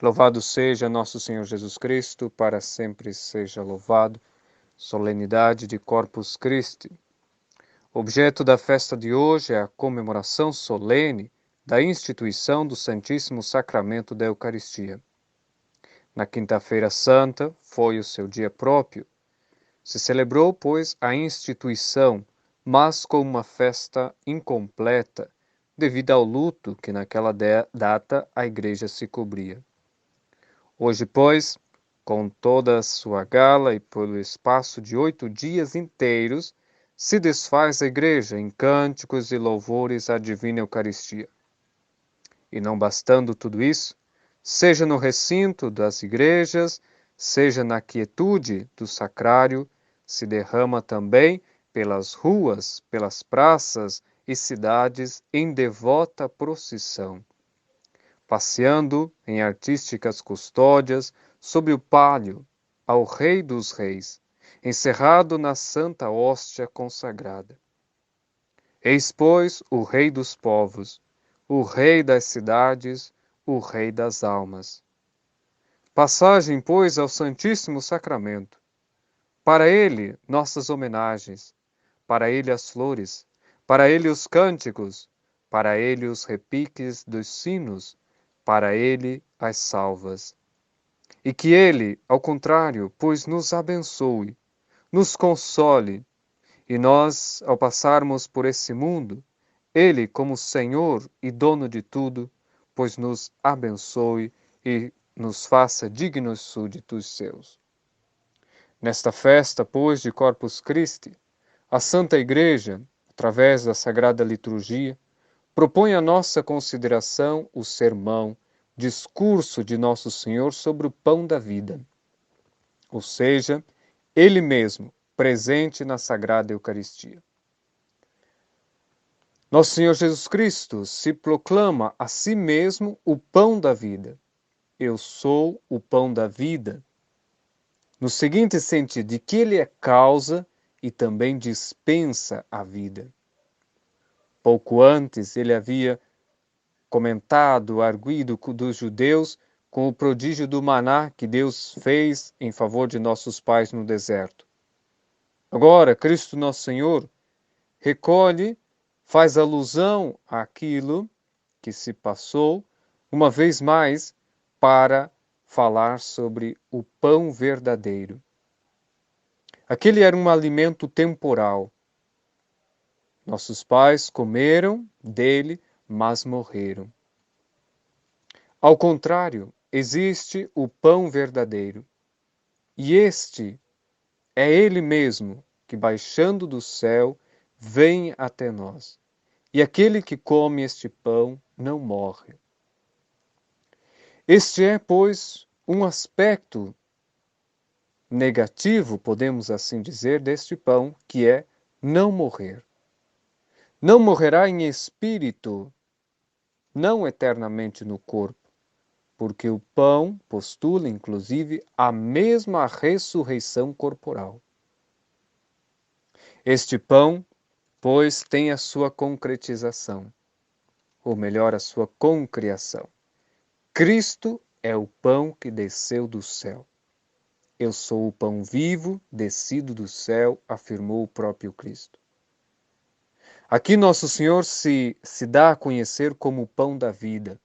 Louvado seja nosso Senhor Jesus Cristo, para sempre seja louvado. Solenidade de Corpus Christi. O objeto da festa de hoje é a comemoração solene da instituição do Santíssimo Sacramento da Eucaristia. Na Quinta-feira Santa foi o seu dia próprio. Se celebrou, pois, a instituição, mas com uma festa incompleta, devido ao luto que naquela data a Igreja se cobria. Hoje, pois, com toda a sua gala e pelo espaço de 8 dias inteiros, se desfaz a Igreja em cânticos e louvores à Divina Eucaristia. E não bastando tudo isso, seja no recinto das igrejas, seja na quietude do sacrário, se derrama também pelas ruas, pelas praças e cidades em devota procissão, passeando em artísticas custódias sob o pálio ao Rei dos Reis, encerrado na santa hóstia consagrada. Eis, pois, o Rei dos povos, o Rei das cidades, o Rei das almas. Passagem, pois, ao Santíssimo Sacramento. Para ele, nossas homenagens, para ele as flores, para ele os cânticos, para ele os repiques dos sinos, para ele as salvas. E que ele, ao contrário, pois nos abençoe, nos console, e nós, ao passarmos por esse mundo, ele, como Senhor e dono de tudo, pois nos abençoe e nos faça dignos súditos seus. Nesta festa, pois, de Corpus Christi, a Santa Igreja, através da Sagrada Liturgia, propõe à nossa consideração o sermão, discurso de Nosso Senhor sobre o pão da vida, ou seja, Ele mesmo, presente na Sagrada Eucaristia. Nosso Senhor Jesus Cristo se proclama a si mesmo o pão da vida. Eu sou o pão da vida. No seguinte sentido, de que ele é causa e também dispensa a vida. Pouco antes, ele havia comentado, arguido dos judeus com o prodígio do maná que Deus fez em favor de nossos pais no deserto. Agora, Cristo Nosso Senhor recolhe, faz alusão àquilo que se passou, uma vez mais, para falar sobre o pão verdadeiro. Aquele era um alimento temporal. Nossos pais comeram dele, mas morreram. Ao contrário, existe o pão verdadeiro. E este é ele mesmo que, baixando do céu, vem até nós. E aquele que come este pão não morre. Este é, pois, um aspecto negativo, podemos assim dizer, deste pão, que é não morrer. Não morrerá em espírito, não eternamente no corpo, porque o pão postula, inclusive, a mesma ressurreição corporal. Este pão, pois, tem a sua concretização, ou melhor, a sua concriação. Cristo é o pão que desceu do céu. Eu sou o pão vivo descido do céu, afirmou o próprio Cristo. Aqui Nosso Senhor se dá a conhecer como o pão da vida,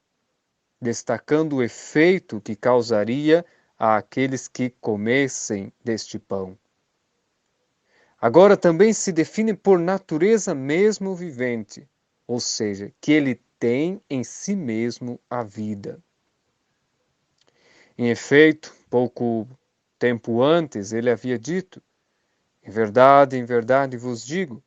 destacando o efeito que causaria àqueles que comessem deste pão. Agora também se define por natureza mesmo vivente, ou seja, que ele tem em si mesmo a vida. Em efeito, pouco tempo antes, ele havia dito: em verdade vos digo,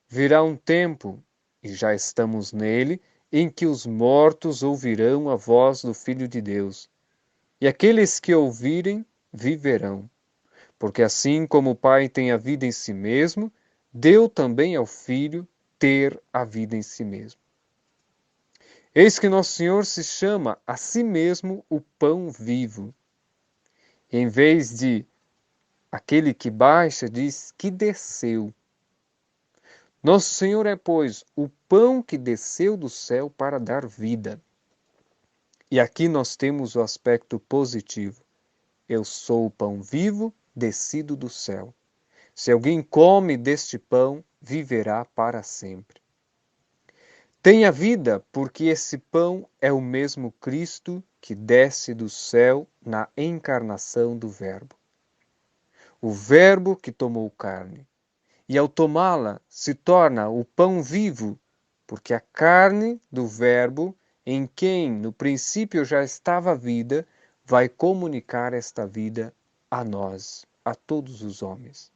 virá um tempo, e já estamos nele, em que os mortos ouvirão a voz do Filho de Deus, e aqueles que ouvirem viverão. Porque assim como o Pai tem a vida em si mesmo, deu também ao Filho ter a vida em si mesmo. Eis que Nosso Senhor se chama a si mesmo o pão vivo. E em vez de aquele que baixa, diz que desceu. Nosso Senhor é, pois, o pão que desceu do céu para dar vida. E aqui nós temos o aspecto positivo. Eu sou o pão vivo, descido do céu. Se alguém come deste pão, viverá para sempre. Tenha vida, porque esse pão é o mesmo Cristo que desce do céu na encarnação do Verbo. O Verbo que tomou carne. E ao tomá-la, se torna o pão vivo, porque a carne do Verbo, em quem no princípio já estava a vida, vai comunicar esta vida a nós, a todos os homens.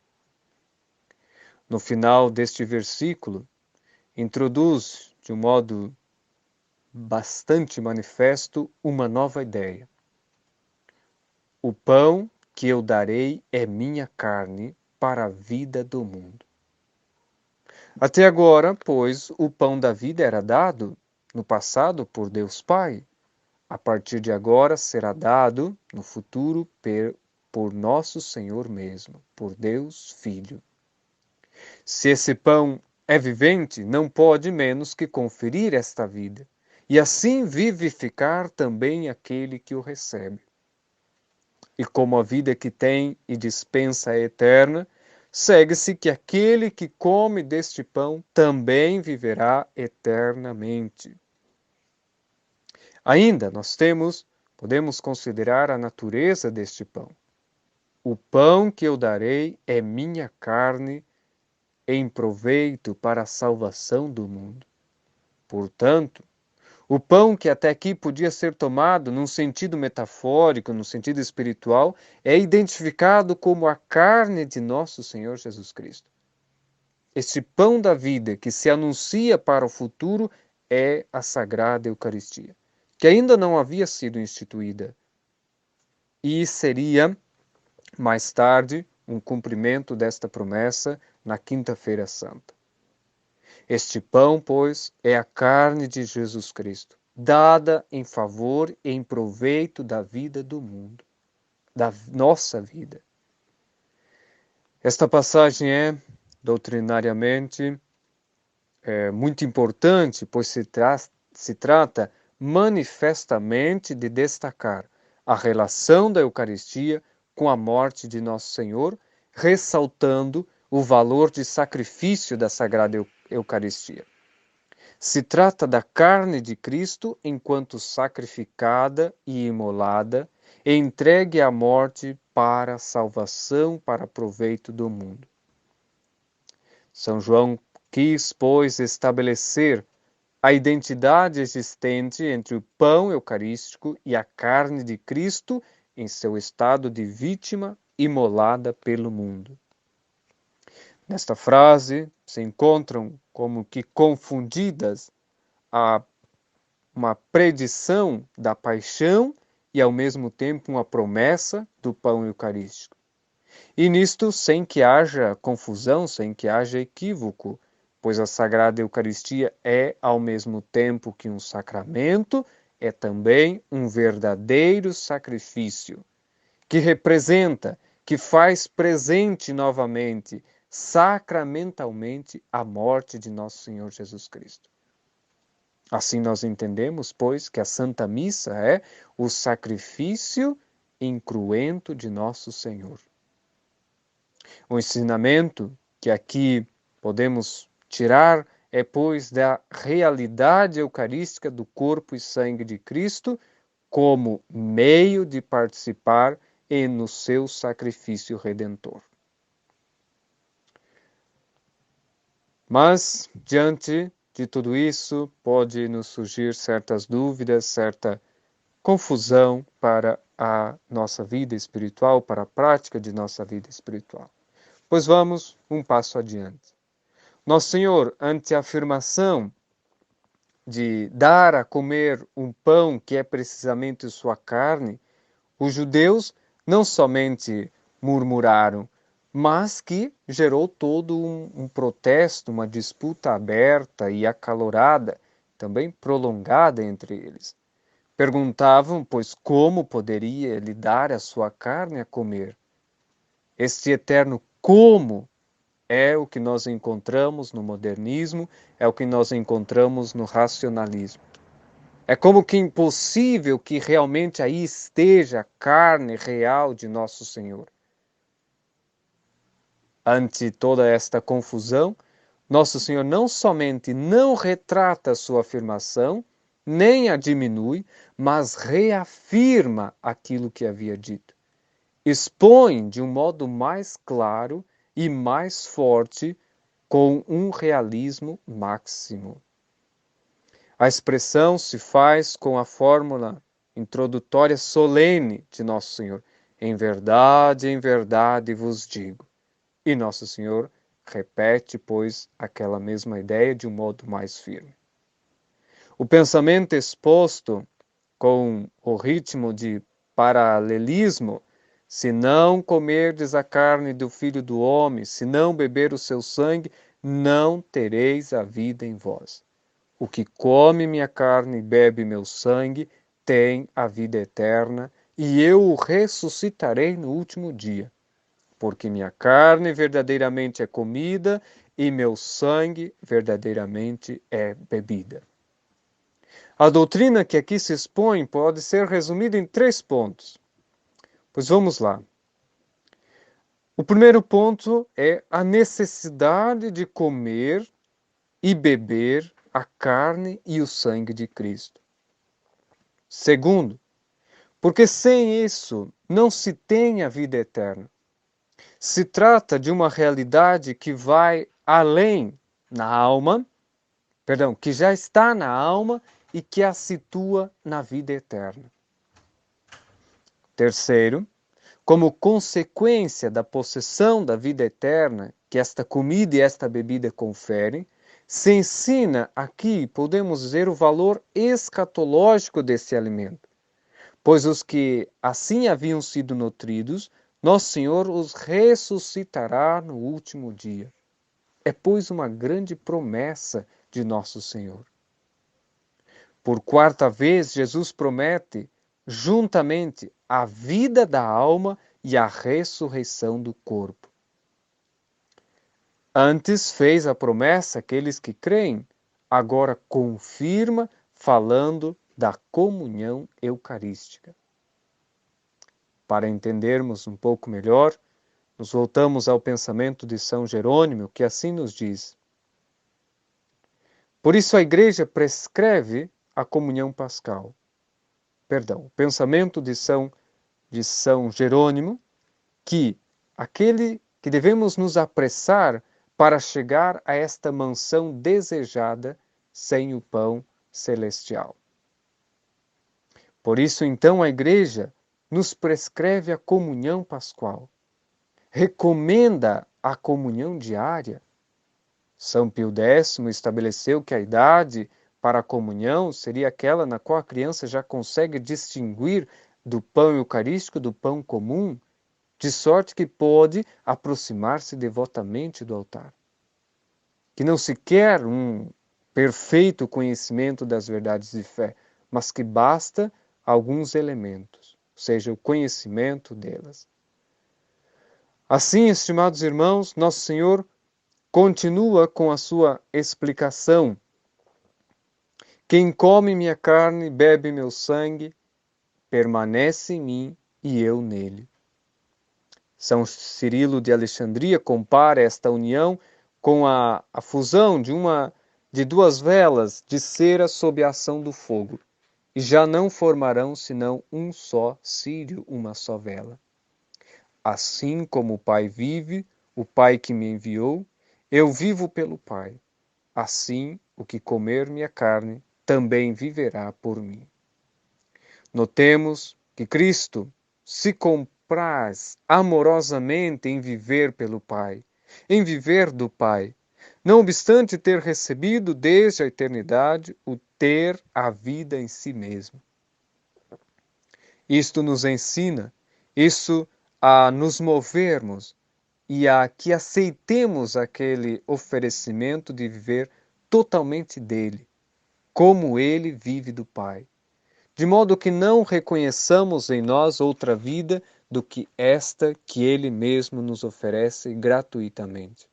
No final deste versículo, introduz, de um modo bastante manifesto, uma nova ideia. O pão que eu darei é minha carne para a vida do mundo. Até agora, pois, o pão da vida era dado no passado por Deus Pai. A partir de agora será dado no futuro por nosso Senhor mesmo, por Deus Filho. Se esse pão é vivente, não pode menos que conferir esta vida, e assim vivificar também aquele que o recebe. E como a vida que tem e dispensa é eterna, segue-se que aquele que come deste pão também viverá eternamente. Ainda podemos considerar a natureza deste pão. O pão que eu darei é minha carne, em proveito para a salvação do mundo. Portanto, o pão que até aqui podia ser tomado num sentido metafórico, no sentido espiritual, é identificado como a carne de nosso Senhor Jesus Cristo. Este pão da vida que se anuncia para o futuro é a Sagrada Eucaristia, que ainda não havia sido instituída e seria, mais tarde, um cumprimento desta promessa na Quinta-feira Santa. Este pão, pois, é a carne de Jesus Cristo, dada em favor e em proveito da vida do mundo, da nossa vida. Esta passagem é, doutrinariamente, muito importante, pois se trata manifestamente de destacar a relação da Eucaristia com a morte de Nosso Senhor, ressaltando o valor de sacrifício da Sagrada Eucaristia. Se trata da carne de Cristo enquanto sacrificada e imolada, e entregue à morte para a salvação, para proveito do mundo. São João quis, pois, estabelecer a identidade existente entre o pão eucarístico e a carne de Cristo em seu estado de vítima imolada pelo mundo. Nesta frase se encontram como que confundidas uma predição da paixão e ao mesmo tempo uma promessa do pão eucarístico. E nisto sem que haja confusão, sem que haja equívoco, pois a Sagrada Eucaristia é ao mesmo tempo que um sacramento, é também um verdadeiro sacrifício, que representa, que faz presente novamente, sacramentalmente, a morte de nosso Senhor Jesus Cristo. Assim nós entendemos, pois, que a Santa Missa é o sacrifício incruento de nosso Senhor. O ensinamento que aqui podemos tirar é, pois, da realidade eucarística do corpo e sangue de Cristo como meio de participar no seu sacrifício redentor. Mas, diante de tudo isso, pode nos surgir certas dúvidas, certa confusão para a nossa vida espiritual, para a prática de nossa vida espiritual. Pois vamos um passo adiante. Nosso Senhor, ante a afirmação de dar a comer um pão que é precisamente sua carne, os judeus não somente murmuraram, mas que gerou todo um protesto, uma disputa aberta e acalorada, também prolongada entre eles. Perguntavam, pois, como poderia ele dar a sua carne a comer? Este eterno como é o que nós encontramos no modernismo, é o que nós encontramos no racionalismo. É como que impossível que realmente aí esteja a carne real de nosso Senhor. Ante toda esta confusão, nosso Senhor não somente não retrata a sua afirmação, nem a diminui, mas reafirma aquilo que havia dito. Expõe de um modo mais claro e mais forte, com um realismo máximo. A expressão se faz com a fórmula introdutória solene de Nosso Senhor. Em verdade vos digo. E Nosso Senhor repete, pois, aquela mesma ideia de um modo mais firme. O pensamento exposto com o ritmo de paralelismo, se não comerdes a carne do Filho do Homem, se não beber o seu sangue, não tereis a vida em vós. O que come minha carne e bebe meu sangue tem a vida eterna, e eu o ressuscitarei no último dia. Porque minha carne verdadeiramente é comida e meu sangue verdadeiramente é bebida. A doutrina que aqui se expõe pode ser resumida em 3 pontos. Pois vamos lá. O primeiro ponto é a necessidade de comer e beber a carne e o sangue de Cristo. Segundo, porque sem isso não se tem a vida eterna. Se trata de uma realidade que vai além na alma, que já está na alma e que a situa na vida eterna. Terceiro, como consequência da possessão da vida eterna que esta comida e esta bebida conferem, se ensina aqui, podemos dizer, o valor escatológico desse alimento, pois os que assim haviam sido nutridos, nosso Senhor os ressuscitará no último dia. É, pois, uma grande promessa de nosso Senhor. Por 4ª vez, Jesus promete juntamente a vida da alma e a ressurreição do corpo. Antes fez a promessa àqueles que creem, agora confirma falando da comunhão eucarística. Para entendermos um pouco melhor, nos voltamos ao pensamento de São Jerônimo, que assim nos diz: por isso a Igreja prescreve a comunhão pascal. O pensamento de São Jerônimo, que aquele que devemos nos apressar para chegar a esta mansão desejada sem o pão celestial. Por isso, então, a Igreja nos prescreve a comunhão pascual, recomenda a comunhão diária. São Pio X estabeleceu que a idade para a comunhão seria aquela na qual a criança já consegue distinguir do pão eucarístico do pão comum, de sorte que pode aproximar-se devotamente do altar. Que não se quer um perfeito conhecimento das verdades de fé, mas que basta alguns elementos, ou seja, o conhecimento delas. Assim, estimados irmãos, Nosso Senhor continua com a sua explicação. Quem come minha carne e bebe meu sangue, permanece em mim e eu nele. São Cirilo de Alexandria compara esta união com a fusão de 2 velas de cera sob a ação do fogo, e já não formarão senão um só círio, uma só vela. Assim como o Pai vive, o Pai que me enviou, eu vivo pelo Pai. Assim, o que comer minha carne também viverá por mim. Notemos que Cristo se compraz amorosamente em viver pelo Pai, em viver do Pai, não obstante ter recebido desde a eternidade o ter a vida em si mesmo. Isto nos ensina, isso a nos movermos e a que aceitemos aquele oferecimento de viver totalmente dele, como ele vive do Pai, de modo que não reconheçamos em nós outra vida do que esta que ele mesmo nos oferece gratuitamente.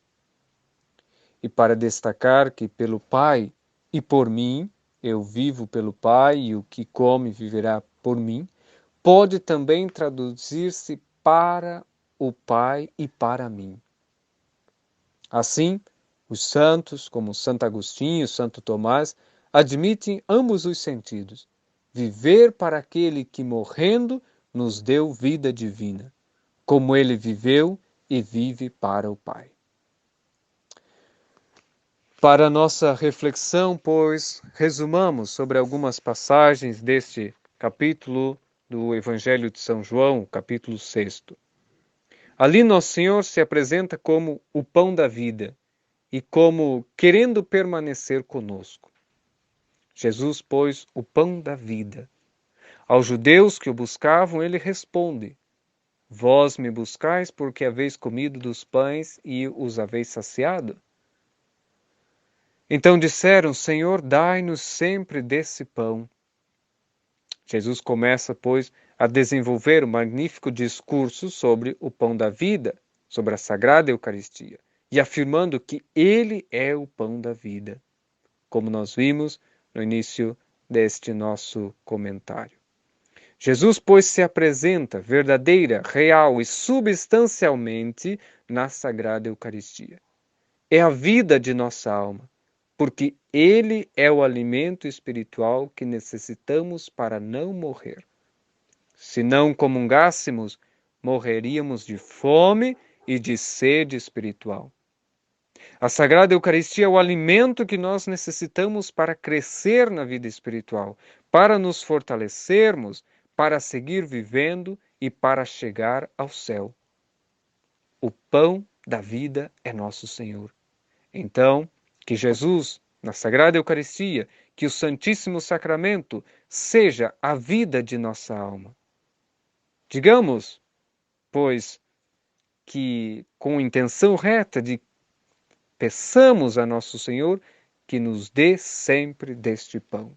E para destacar que pelo Pai e por mim, eu vivo pelo Pai e o que come viverá por mim, pode também traduzir-se para o Pai e para mim. Assim, os santos, como Santo Agostinho e Santo Tomás, admitem ambos os sentidos. Viver para aquele que, morrendo, nos deu vida divina, como ele viveu e vive para o Pai. Para nossa reflexão, pois, resumamos sobre algumas passagens deste capítulo do Evangelho de São João, capítulo 6. Ali Nosso Senhor se apresenta como o pão da vida e como querendo permanecer conosco. Jesus, pois, o pão da vida. Aos judeus que o buscavam, ele responde: Vós me buscais porque haveis comido dos pães e os haveis saciado? Então disseram: Senhor, dai-nos sempre desse pão. Jesus começa, pois, a desenvolver um magnífico discurso sobre o pão da vida, sobre a Sagrada Eucaristia, e afirmando que ele é o pão da vida, como nós vimos no início deste nosso comentário. Jesus, pois, se apresenta verdadeira, real e substancialmente na Sagrada Eucaristia. É a vida de nossa alma, porque ele é o alimento espiritual que necessitamos para não morrer. Se não comungássemos, morreríamos de fome e de sede espiritual. A Sagrada Eucaristia é o alimento que nós necessitamos para crescer na vida espiritual, para nos fortalecermos, para seguir vivendo e para chegar ao céu. O pão da vida é nosso Senhor. Então, que Jesus, na Sagrada Eucaristia, que o Santíssimo Sacramento seja a vida de nossa alma. Digamos, pois, que com intenção reta de peçamos a nosso Senhor que nos dê sempre deste pão.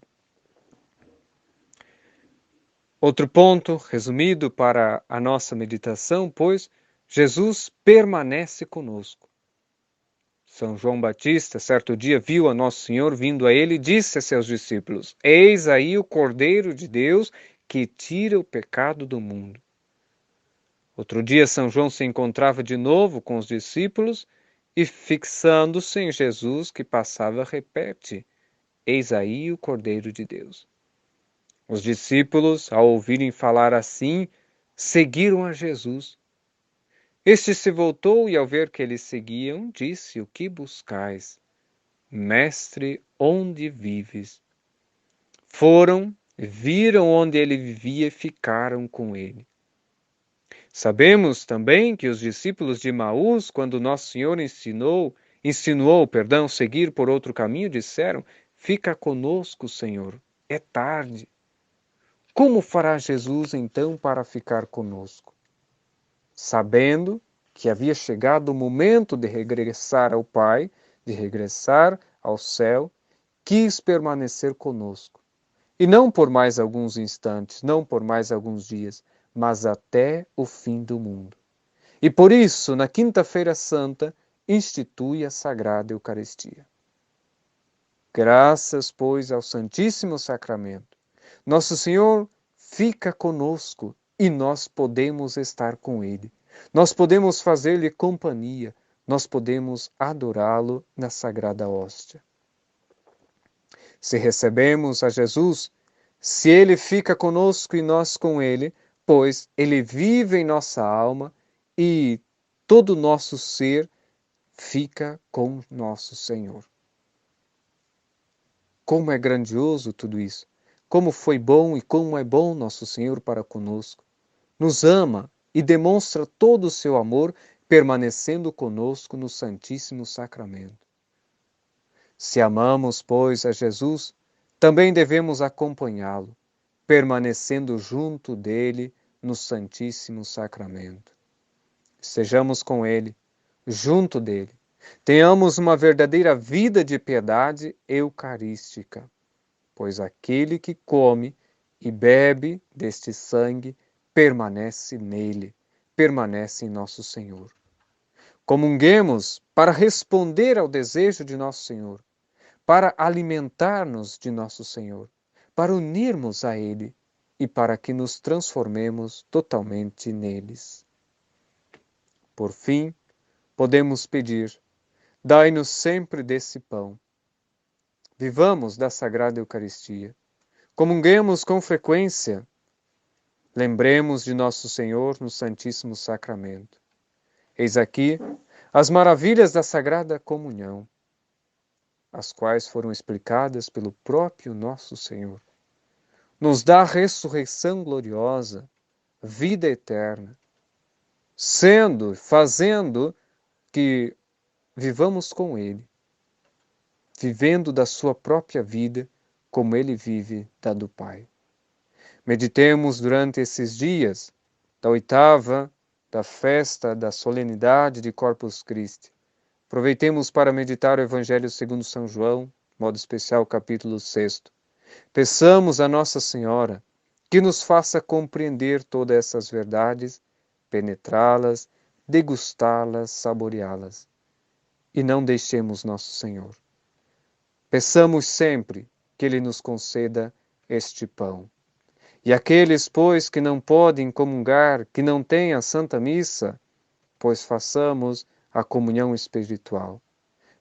Outro ponto, resumido para a nossa meditação, pois, Jesus permanece conosco. São João Batista, certo dia, viu a Nosso Senhor vindo a ele e disse a seus discípulos: Eis aí o Cordeiro de Deus que tira o pecado do mundo. Outro dia, São João se encontrava de novo com os discípulos e, fixando-se em Jesus que passava, repete: Eis aí o Cordeiro de Deus. Os discípulos, ao ouvirem falar assim, seguiram a Jesus. Este se voltou e, ao ver que eles seguiam, disse: O que buscais? Mestre, onde vives? Foram, viram onde ele vivia e ficaram com ele. Sabemos também que os discípulos de Emaús, quando Nosso Senhor insinuou, seguir por outro caminho, disseram: Fica conosco, Senhor, é tarde. Como fará Jesus então para ficar conosco? Sabendo que havia chegado o momento de regressar ao Pai, de regressar ao céu, quis permanecer conosco. E não por mais alguns instantes, não por mais alguns dias, mas até o fim do mundo. E por isso, na Quinta-feira Santa, institui a Sagrada Eucaristia. Graças, pois, ao Santíssimo Sacramento, Nosso Senhor fica conosco e nós podemos estar com Ele. Nós podemos fazer-lhe companhia, nós podemos adorá-lo na Sagrada Hóstia. Se recebemos a Jesus, se Ele fica conosco e nós com Ele, pois Ele vive em nossa alma e todo o nosso ser fica com nosso Senhor. Como é grandioso tudo isso! Como foi bom e como é bom nosso Senhor para conosco. Nos ama e demonstra todo o seu amor permanecendo conosco no Santíssimo Sacramento. Se amamos, pois, a Jesus, também devemos acompanhá-lo, permanecendo junto dele no Santíssimo Sacramento. Sejamos com ele, junto dele. Tenhamos uma verdadeira vida de piedade eucarística, pois aquele que come e bebe deste sangue permanece nele, permanece em nosso Senhor. Comunguemos para responder ao desejo de nosso Senhor, para alimentar-nos de nosso Senhor, para unirmos a Ele e para que nos transformemos totalmente neles. Por fim, podemos pedir: dai-nos sempre desse pão. Vivamos da Sagrada Eucaristia. Comunguemos com frequência. Lembremos de nosso Senhor no Santíssimo Sacramento. Eis aqui as maravilhas da Sagrada Comunhão, as quais foram explicadas pelo próprio nosso Senhor. Nos dá ressurreição gloriosa, vida eterna, fazendo que vivamos com Ele, vivendo da sua própria vida, como Ele vive da do Pai. Meditemos durante esses dias da oitava, da festa, da solenidade de Corpus Christi. Aproveitemos para meditar o Evangelho segundo São João, de modo especial capítulo 6. Peçamos a Nossa Senhora que nos faça compreender todas essas verdades, penetrá-las, degustá-las, saboreá-las. E não deixemos Nosso Senhor. Peçamos sempre que Ele nos conceda este pão. E aqueles, pois, que não podem comungar, que não têm a Santa Missa, pois façamos a comunhão espiritual.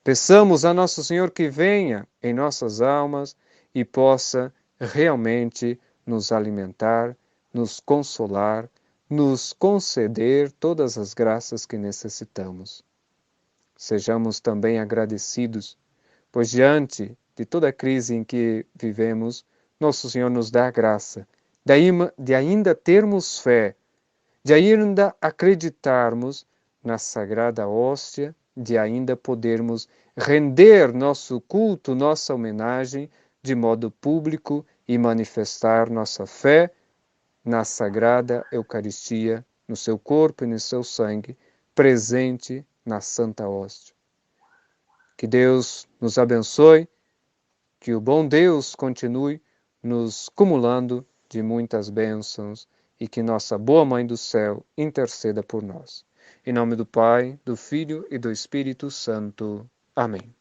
Peçamos a Nosso Senhor que venha em nossas almas e possa realmente nos alimentar, nos consolar, nos conceder todas as graças que necessitamos. Sejamos também agradecidos, pois diante de toda a crise em que vivemos, Nosso Senhor nos dá a graça de ainda termos fé, de ainda acreditarmos na Sagrada Hóstia, de ainda podermos render nosso culto, nossa homenagem de modo público e manifestar nossa fé na Sagrada Eucaristia, no seu corpo e no seu sangue, presente na Santa Hóstia. Que Deus nos abençoe, que o bom Deus continue nos cumulando de muitas bênçãos e que nossa boa Mãe do Céu interceda por nós. Em nome do Pai, do Filho e do Espírito Santo. Amém.